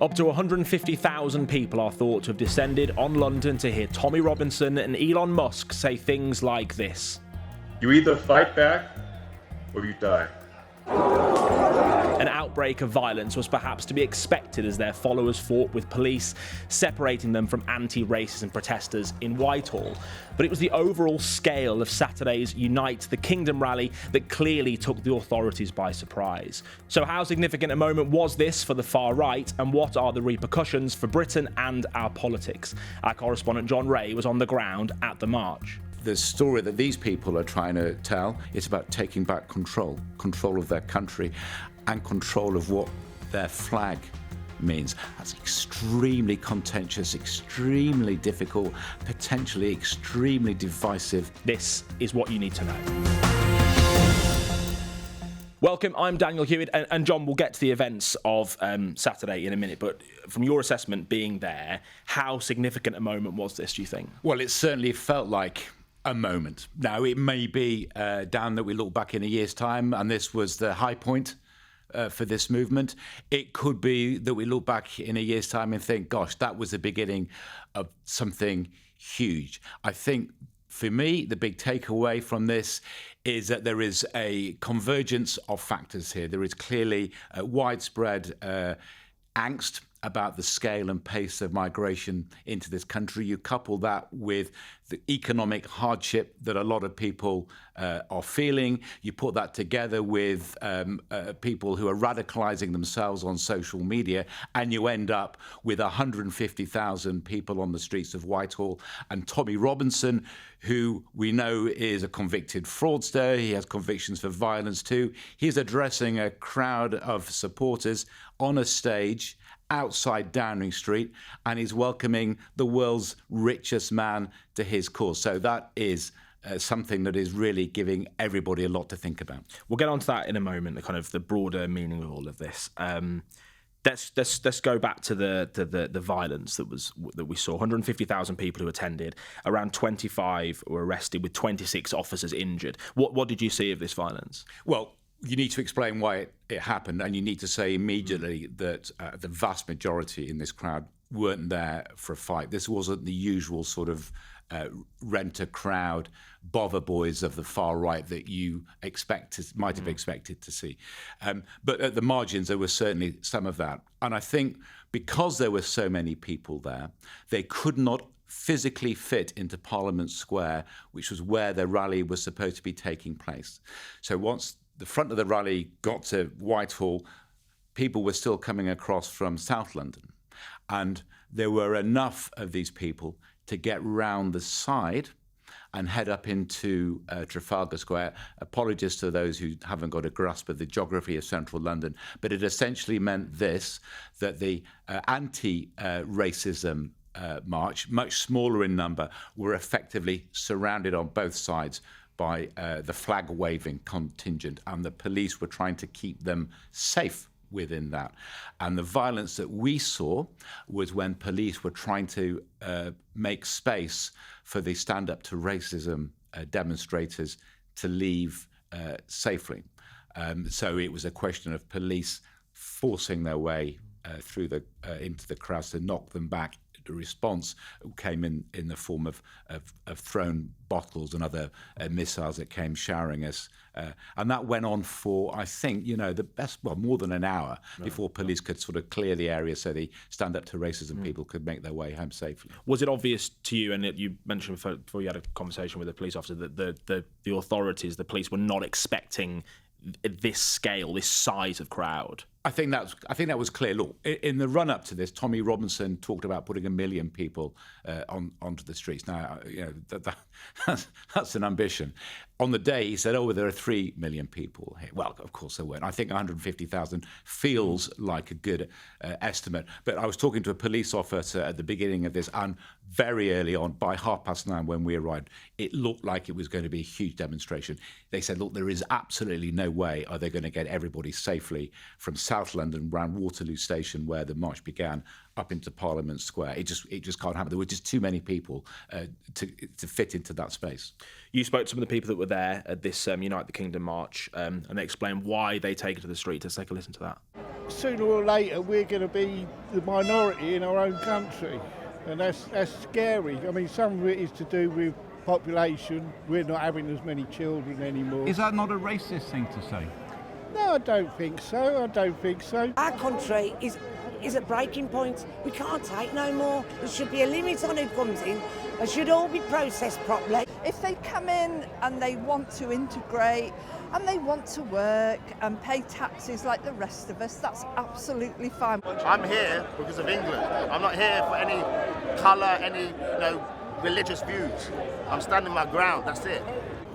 Up to 150,000 people are thought to have descended on London to hear Tommy Robinson and Elon Musk say things like this. You either fight back or you die. An outbreak of violence was perhaps to be expected as their followers fought with police, separating them from anti-racism protesters in Whitehall. But it was the overall scale of Saturday's Unite the Kingdom rally that clearly took the authorities by surprise. So how significant a moment was this for the far right, and what are the repercussions for Britain and our politics? Our correspondent John Ray was on the ground at the march. The story that these people are trying to tell is about taking back control of their country and control of what their flag means. That's extremely contentious, extremely difficult, potentially extremely divisive. This is what you need to know. Welcome, I'm Daniel Hewitt, and John, we'll get to the events of Saturday in a minute, but from your assessment being there, how significant a moment was this, do you think? Well, it certainly felt like a moment. Now, it may be, Dan, that we look back in a year's time and this was the high point for this movement. It could be that we look back in a year's time and think, gosh, that was the beginning of something huge. I think, for me, the big takeaway from this is that there is a convergence of factors here. There is clearly widespread angst about the scale and pace of migration into this country. You couple that with the economic hardship that a lot of people are feeling. You put that together with people who are radicalizing themselves on social media, and you end up with 150,000 people on the streets of Whitehall. And Tommy Robinson, who we know is a convicted fraudster, he has convictions for violence too. He's addressing a crowd of supporters on a stage outside Downing Street, and he's welcoming the world's richest man to his cause. So that is something that is really giving everybody a lot to think about. We'll get on to that in a moment, the kind of the broader meaning of all of this. Let's go back to the violence that we saw. 150,000 people who attended, around 25 were arrested, with 26 officers injured. What did you see of this violence? Well, you need to explain why it happened, and you need to say immediately that the vast majority in this crowd weren't there for a fight. This wasn't the usual sort of rent-a-crowd bother boys of the far right that you might have expected to see. But at the margins, there was certainly some of that. And I think because there were so many people there, they could not physically fit into Parliament Square, which was where the rally was supposed to be taking place. So once the front of the rally got to Whitehall, people were still coming across from South London. And there were enough of these people to get round the side and head up into Trafalgar Square. Apologies to those who haven't got a grasp of the geography of central London, but it essentially meant this, that the anti-racism march, much smaller in number, were effectively surrounded on both sides by the flag-waving contingent, and the police were trying to keep them safe within that. And the violence that we saw was when police were trying to make space for the Stand Up to Racism demonstrators to leave safely. So it was a question of police forcing their way through into the crowds to knock them back. The response came in the form of thrown bottles and other missiles that came showering us. And that went on for, I think, more than an hour before police could sort of clear the area so the Stand Up to Racism people could make their way home safely. Was it obvious to you, and you mentioned before you had a conversation with a police officer, that the authorities, the police, were not expecting this scale, this size of crowd? I think that was clear. Look, in the run-up to this, Tommy Robinson talked about putting 1 million people onto the streets. Now, that's an ambition. On the day, he said, there are 3 million people here. Well, of course there weren't. I think 150,000 feels like a good estimate. But I was talking to a police officer at the beginning of this, and very early on, by 9:30 when we arrived, it looked like it was going to be a huge demonstration. They said, look, there is absolutely no way are they going to get everybody safely from South London, around Waterloo Station, where the march began, up into Parliament Square. It just can't happen. There were just too many people to fit into that space. You spoke to some of the people that were there at this Unite the Kingdom march, and they explained why they take it to the street. Let's take a listen to that. Sooner or later, we're going to be the minority in our own country, and that's scary. I mean, some of it is to do with population. We're not having as many children anymore. Is that not a racist thing to say? No, I don't think so. Our country is at breaking point. We can't take no more. There should be a limit on who comes in. They should all be processed properly. If they come in and they want to integrate and they want to work and pay taxes like the rest of us, that's absolutely fine. I'm here because of England. I'm not here for any colour, any religious views. I'm standing my ground, that's it.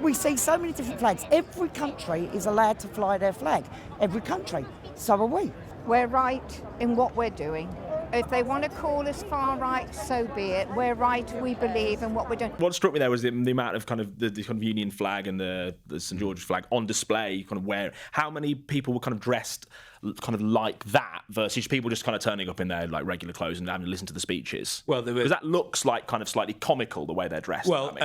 We see so many different flags. Every country is allowed to fly their flag. Every country. So are we. We're right in what we're doing. If they want to call us far right, so be it. We're right, we believe in what we're doing. What struck me there was the amount of kind of the kind of Union flag and the St George's flag on display, kind of where how many people were kind of dressed kind of like that versus people just kind of turning up in their like regular clothes and having to listen to the speeches. Well, because that looks like kind of slightly comical the way they're dressed. Well,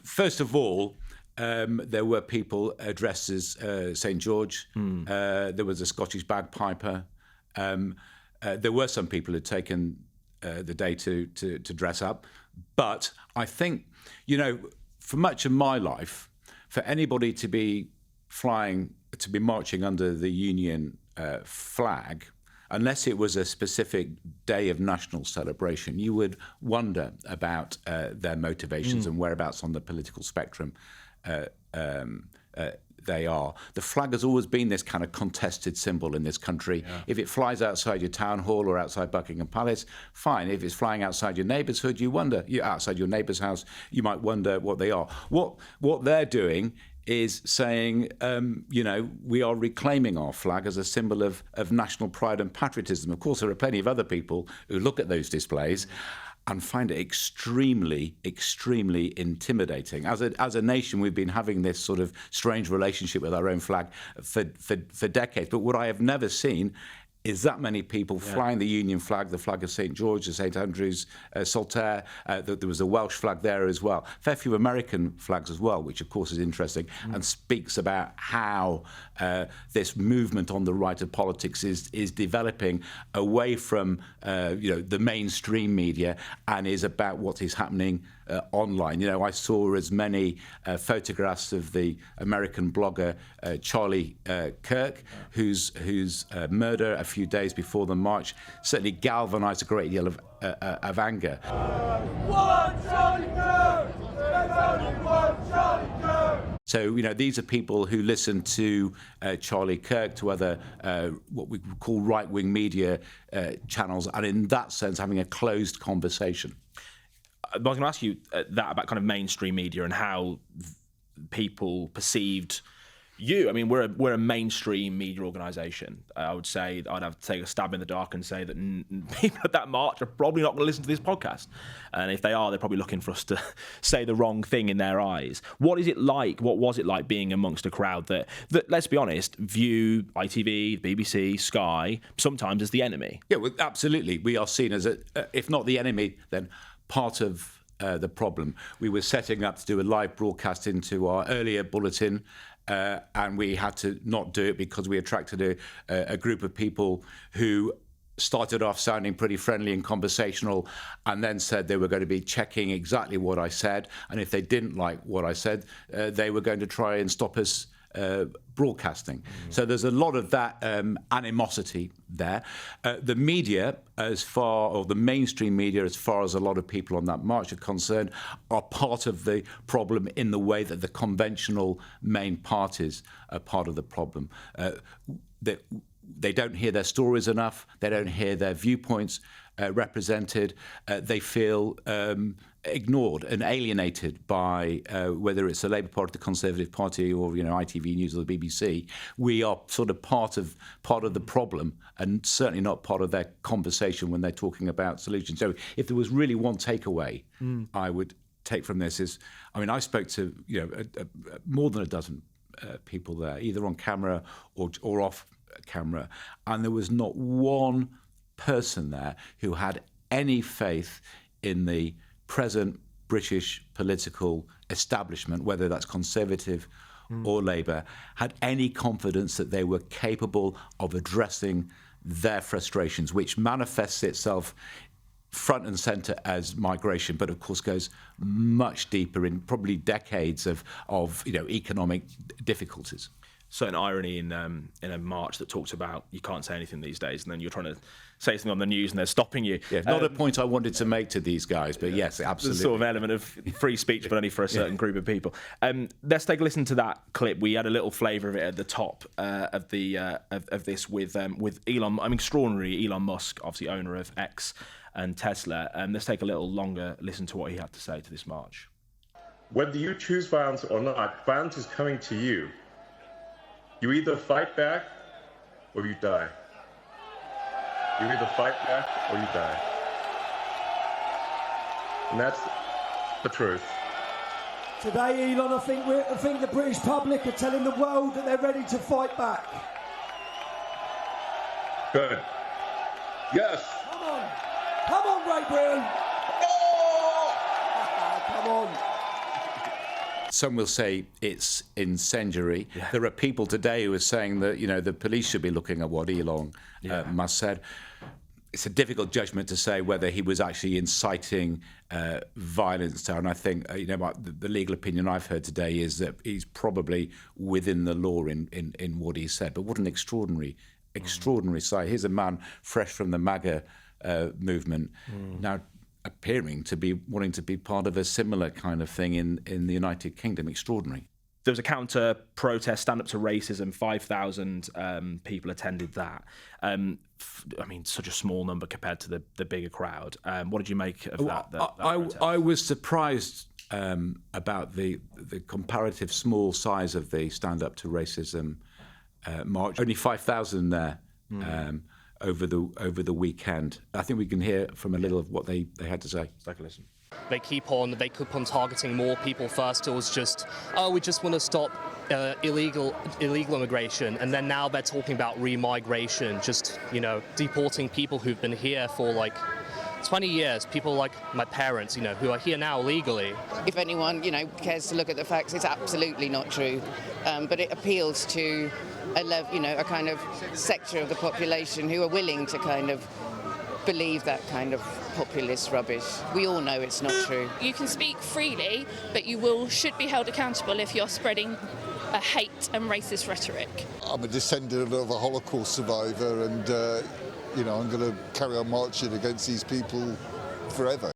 first of all, there were people dressed as St George. There was a Scottish bagpiper. There were some people who'd taken the day to dress up. But I think, for much of my life, for anybody to be marching under the Union flag, unless it was a specific day of national celebration, you would wonder about their motivations and whereabouts on the political spectrum they are. The flag has always been this kind of contested symbol in this country. Yeah. If it flies outside your town hall or outside Buckingham Palace, fine. If it's flying outside your neighbour's hood, outside your neighbour's house, you might wonder what they are. What they're doing is saying, we are reclaiming our flag as a symbol of national pride and patriotism. Of course, there are plenty of other people who look at those displays and find it extremely, extremely intimidating. As a nation, we've been having this sort of strange relationship with our own flag for decades. But what I have never seen is that many people flying the Union flag, the flag of St George, the St Andrews, Saltaire. There was a Welsh flag there as well. Fair few American flags as well, which of course is interesting and speaks about how this movement on the right of politics is developing away from the mainstream media and is about what is happening online. I saw as many photographs of the American blogger Charlie Kirk, whose murder a few days before the march certainly galvanised a great deal of anger. So, these are people who listen to Charlie Kirk, to other what we would call right-wing media channels, and in that sense having a closed conversation. I was going to ask you that about kind of mainstream media and how people perceived you. I mean, we're a mainstream media organisation. I would say I'd have to take a stab in the dark and say that people at that march are probably not going to listen to this podcast, and if they are, they're probably looking for us to say the wrong thing in their eyes. What is it like? What was it like being amongst a crowd that let's be honest, view ITV, BBC, Sky sometimes as the enemy? Yeah, well, absolutely. We are seen as if not the enemy, then part of the problem. We were setting up to do a live broadcast into our earlier bulletin, and we had to not do it because we attracted a group of people who started off sounding pretty friendly and conversational and then said they were going to be checking exactly what I said, and if they didn't like what I said, they were going to try and stop us broadcasting. So there's a lot of that animosity there. The media, the mainstream media, as far as a lot of people on that march are concerned, are part of the problem in the way that the conventional main parties are part of the problem. They don't hear their stories enough. They don't hear their viewpoints represented. They feel ignored and alienated by whether it's the Labour Party, the Conservative Party, or ITV News or the BBC. We are sort of part of the problem, and certainly not part of their conversation when they're talking about solutions. So, if there was really one takeaway I would take from this is, I spoke to more than a dozen people there, either on camera or off camera, and there was not one person there who had any faith in the present British political establishment, whether that's Conservative or Labour, had any confidence that they were capable of addressing their frustrations, which manifests itself front and centre as migration, but of course goes much deeper in probably decades of economic difficulties. Certain irony in a march that talks about you can't say anything these days, and then you're trying to say something on the news and they're stopping you. Yeah, not a point I wanted to make to these guys, but yes, absolutely. The sort of element of free speech, but only for a certain group of people. Let's take a listen to that clip. We had a little flavour of it at the top of this with Elon. Extraordinary Elon Musk, obviously owner of X and Tesla. Let's take a little longer listen to what he had to say to this march. Whether you choose violence or not, violence is coming to you. You either fight back or you die. You either fight back or you die. And that's the truth. Today, Elon, I think the British public are telling the world that they're ready to fight back. Good. Yes. Come on, Great Britain. Oh! Come on. Some will say it's incendiary. Yeah. There are people today who are saying that the police should be looking at what Elon Musk said. It's a difficult judgment to say whether he was actually inciting violence. And I think the legal opinion I've heard today is that he's probably within the law in what he said. But what an extraordinary sight. Here's a man fresh from the MAGA movement now appearing to be wanting to be part of a similar kind of thing in the United Kingdom. Extraordinary. There was a counter-protest, stand up to racism. 5,000 people attended that. Such a small number compared to the bigger crowd. What did you make of that? I was surprised about the comparative small size of the stand up to racism march. Only 5,000 there. Over the weekend. I think we can hear from a little of what they had to say. Take a listen. They keep on targeting more people. First it was just, we just want to stop illegal immigration, and then now they're talking about remigration, just deporting people who've been here for like 20 years, people like my parents, who are here now legally. If anyone, cares to look at the facts, it's absolutely not true. But it appeals to a kind of sector of the population who are willing to kind of believe that kind of populist rubbish. We all know it's not true. You can speak freely, but you should be held accountable if you're spreading a hate and racist rhetoric. I'm a descendant of a Holocaust survivor, and I'm going to carry on marching against these people forever.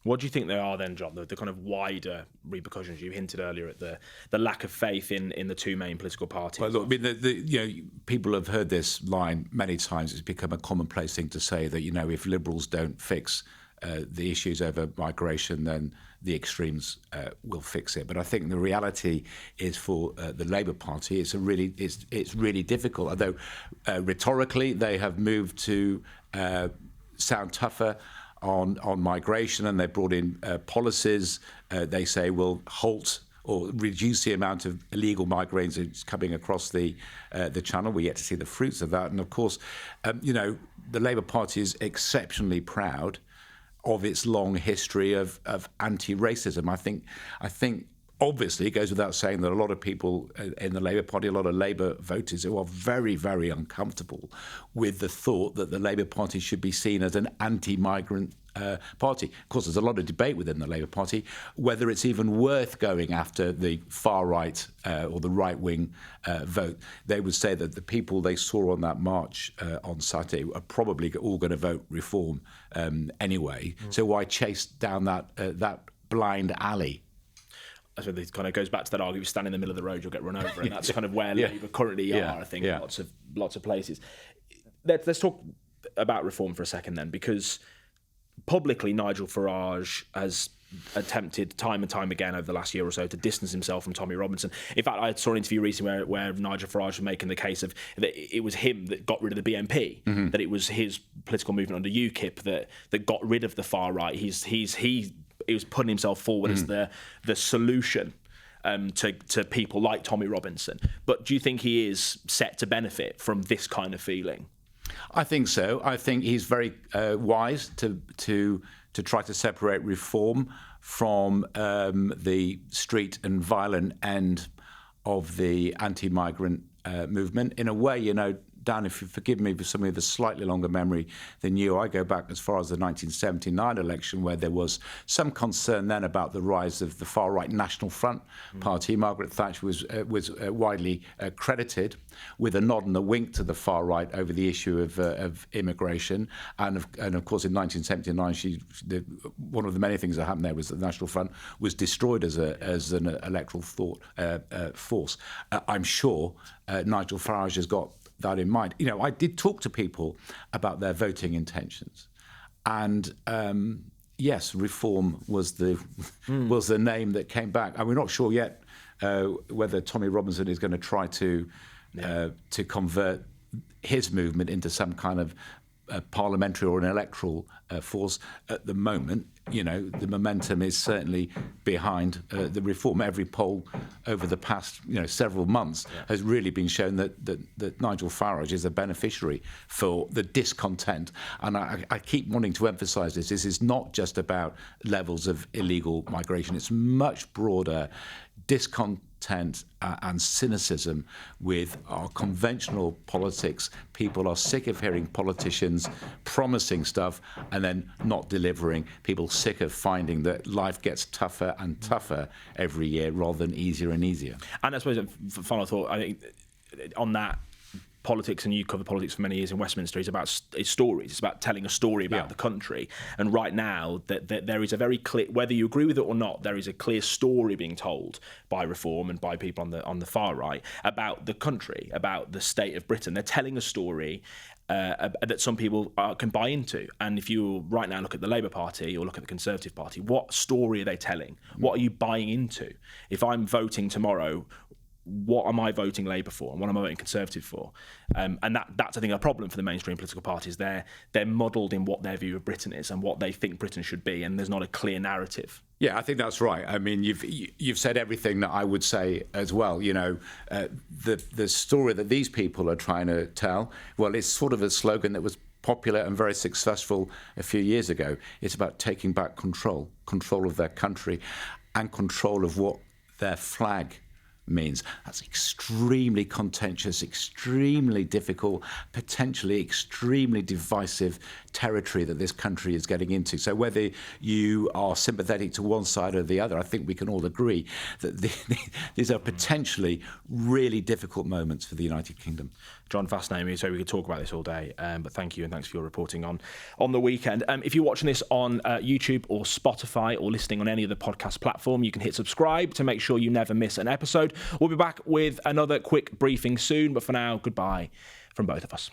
What do you think they are then, John, the kind of wider repercussions? You hinted earlier at the lack of faith in the two main political parties. Well, look, people have heard this line many times. It's become a commonplace thing to say that, if Liberals don't fix the issues over migration, then the extremes will fix it. But I think the reality is for the Labour Party, it's really difficult. Although rhetorically they have moved to sound tougher on migration, and they brought in policies they say will halt or reduce the amount of illegal migrants coming across the channel. We're yet to see the fruits of that. And of course, the Labour Party is exceptionally proud of its long history of anti-racism. I think obviously it goes without saying that a lot of people in the Labour Party, a lot of Labour voters who are very, very uncomfortable with the thought that the Labour Party should be seen as an anti-migrant party. Of course, there's a lot of debate within the Labour Party whether it's even worth going after the far right or the right-wing vote. They would say that the people they saw on that march on Saturday are probably all going to vote reform anyway. So why chase down that blind alley? So this kind of goes back to that argument: stand in the middle of the road, you'll get run over, and that's kind of where Labour currently are. I think in lots of places. Let's talk about reform for a second, then, because publicly Nigel Farage has attempted time and time again over the last year or so to distance himself from Tommy Robinson. In fact, I saw an interview recently where Nigel Farage was making the case of that it was him that got rid of the BNP, that it was his political movement under UKIP that got rid of the far right. He was putting himself forward as the solution. to people like Tommy Robinson. But do you think he is set to benefit from this kind of feeling? I think so. I think he's very wise to try to separate reform from the street and violent end of the anti-migrant movement. In a way, you know, Dan, if you forgive me for somebody with a slightly longer memory than you, I go back as far as the 1979 election, where there was some concern then about the rise of the far-right National Front Party. Margaret Thatcher was widely credited with a nod and a wink to the far right over the issue of immigration. And of course, in 1979, one of the many things that happened there was that the National Front was destroyed as an electoral force. I'm sure Nigel Farage has got that in mind. You know, I did talk to people about their voting intentions, and yes, reform was the name that came back. And we're not sure yet whether Tommy Robinson is going to try to convert his movement into some kind of parliamentary or an electoral force. At the moment, you know, the momentum is certainly behind the reform. Every poll over the past, several months has really been shown that Nigel Farage is a beneficiary for the discontent. And I keep wanting to emphasise this. This is not just about levels of illegal migration. It's much broader discontent and cynicism with our conventional politics. People are sick of hearing politicians promising stuff and then not delivering. People sick of finding that life gets tougher and tougher every year rather than easier and easier. And I suppose, final thought, I think on that, politics, and you cover politics for many years in Westminster, is about stories. It's about telling a story about the country. And right now, that there is a very clear, whether you agree with it or not, there is a clear story being told by Reform and by people on the far right about the country, about the state of Britain. They're telling a story that some people can buy into. And if you right now look at the Labour Party or look at the Conservative Party, what story are they telling? What are you buying into? If I'm voting tomorrow, what am I voting Labour for and what am I voting Conservative for? And that's, I think, a problem for the mainstream political parties. They're muddled in what their view of Britain is and what they think Britain should be, and there's not a clear narrative. Yeah, I think that's right. I mean, you've said everything that I would say as well. You know, the story that these people are trying to tell, well, it's sort of a slogan that was popular and very successful a few years ago. It's about taking back control of their country and control of what their flag means. That's extremely contentious, extremely difficult, potentially extremely divisive territory that this country is getting into. So whether you are sympathetic to one side or the other, I think we can all agree that these are potentially really difficult moments for the United Kingdom. John, fascinating. So we could talk about this all day, but thank you and thanks for your reporting on the weekend. If you're watching this on YouTube or Spotify or listening on any of the podcast platform, you can hit subscribe to make sure you never miss an episode. We'll be back with another quick briefing soon, but for now, goodbye from both of us.